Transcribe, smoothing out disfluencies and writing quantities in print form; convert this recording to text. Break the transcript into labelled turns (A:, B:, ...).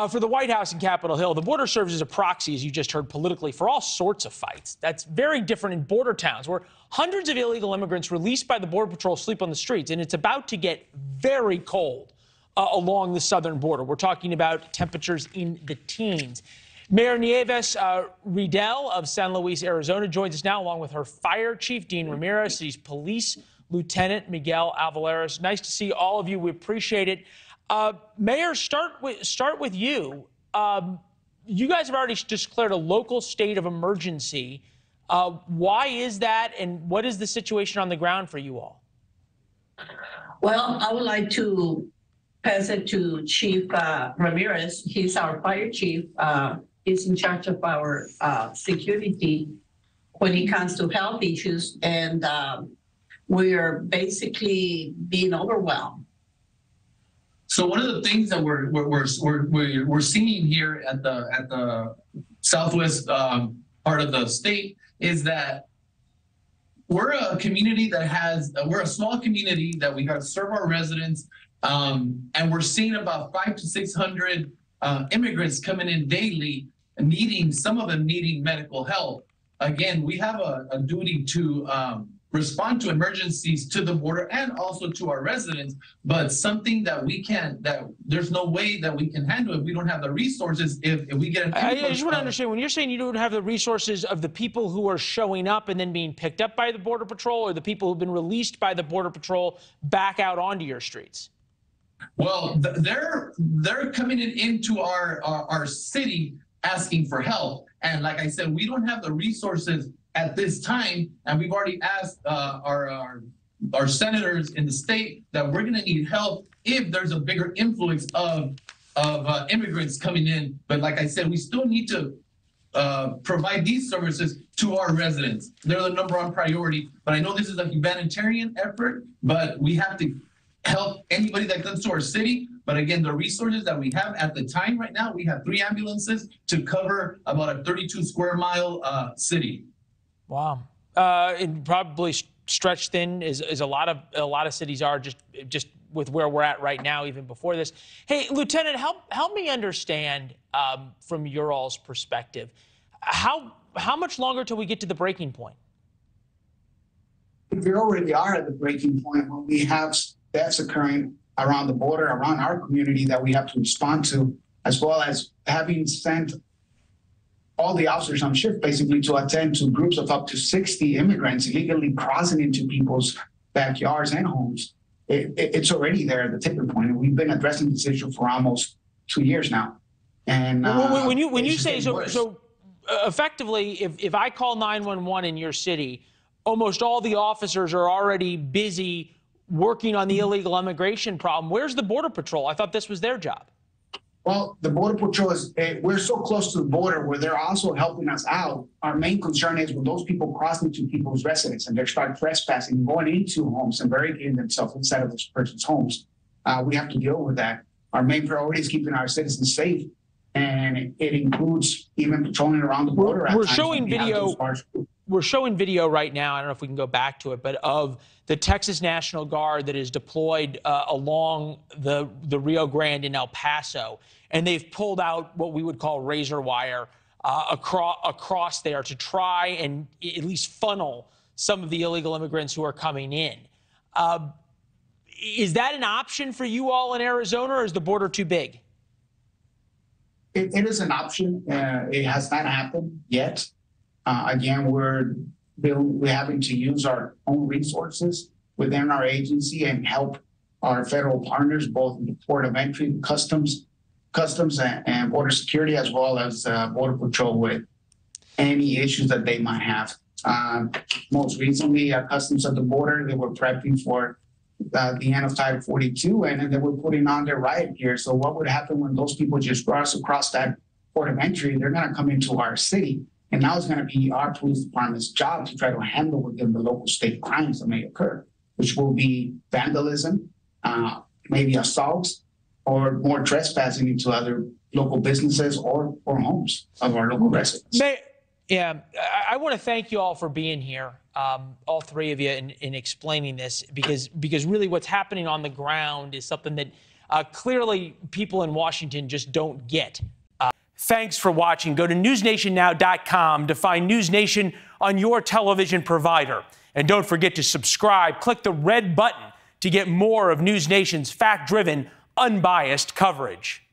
A: For the White House and Capitol Hill, the border serves as a proxy, as you just heard, politically for all sorts of fights. That's very different in border towns where hundreds of illegal immigrants released by the Border Patrol sleep on the streets, and it's about to get very cold along the southern border. We're talking about temperatures in the teens. Mayor Nieves Riedel of San Luis, Arizona, joins us now, along with her fire chief, Dean Ramirez, city's police lieutenant, Miguel Alvarez. Nice to see all of you. We appreciate it. Mayor, start with you. You guys have already declared a local state of emergency. Why is that, and what is the situation on the ground for you all?
B: Well, I would like to pass it to Chief Ramirez. He's our fire chief. He's in charge of our security when it comes to health issues, and we are basically being overwhelmed.
C: So one of the things that we're seeing here at the southwest part of the state is that we're a community that we're a small community that we got to serve our residents, and we're seeing about 500 to 600 immigrants coming in daily, some of them needing medical help. Again, we have a duty to respond to emergencies to the border and also to our residents, but something that there's no way that we can handle if we don't have the resources. If we get
A: I just want to understand, when you're saying you don't have the resources of the people who are showing up and then being picked up by the Border Patrol, or the people who've been released by the Border Patrol back out onto your streets?
C: Well, they're coming into our city asking for help. And like I said, we don't have the resources at this time, and we've already asked our senators in the state that we're going to need help if there's a bigger influx of immigrants coming in. But like I said, we still need to provide these services to our residents. They're the number one priority. But I know this is a humanitarian effort, but we have to help anybody that comes to our city. But again, the resources that we have at the time right now, we have 3 ambulances to cover about a 32 square mile city.
A: Wow. It probably stretched thin, as a lot of cities are, just with where we're at right now, even before this. Hey, Lieutenant, help me understand from your all's perspective, how much longer till we get to the breaking point?
D: We already are at the breaking point when we have deaths occurring around the border, around our community, that we have to respond to, as well as having sent all the officers on shift basically to attend to groups of up to 60 immigrants illegally crossing into people's backyards and homes. It's already there at the tipping point. And we've been addressing this issue for almost 2 years now. And
A: when you say so effectively, if I call 911 in your city, almost all the officers are already busy working on the illegal immigration problem. Where's the Border Patrol? I thought this was their job.
D: Well, the Border Patrol we're so close to the border where they're also helping us out. Our main concern is when those people cross into people's residence and they start trespassing, going into homes and barricading themselves inside of this person's homes. We have to deal with that. Our main priority is keeping our citizens safe, and it includes even patrolling around the border.
A: We're showing video. We're showing video right now, I don't know if we can go back to it, but of the Texas National Guard that is deployed along the Rio Grande in El Paso. And they've pulled out what we would call razor wire across there to try and at least funnel some of the illegal immigrants who are coming in. Is that an option for you all in Arizona, or is the border too big?
D: It is an option. It has not happened yet. Again, we're having to use our own resources within our agency and help our federal partners, both in the port of entry, customs and border security, as well as Border Patrol, with any issues that they might have. Most recently, Customs at the border, they were prepping for the end of Title 42, and then they were putting on their riot gear. So what would happen when those people just cross across that port of entry? They're going to come into our city. And now it's going to be our police department's job to try to handle within the local state crimes that may occur, which will be vandalism, maybe assaults, or more trespassing into other local businesses or homes of our local residents.
A: I want to thank you all for being here, all three of you, in explaining this, because really what's happening on the ground is something that clearly people in Washington just don't get. Thanks for watching. Go to newsnationnow.com to find NewsNation on your television provider. And don't forget to subscribe. Click the red button to get more of NewsNation's fact-driven, unbiased coverage.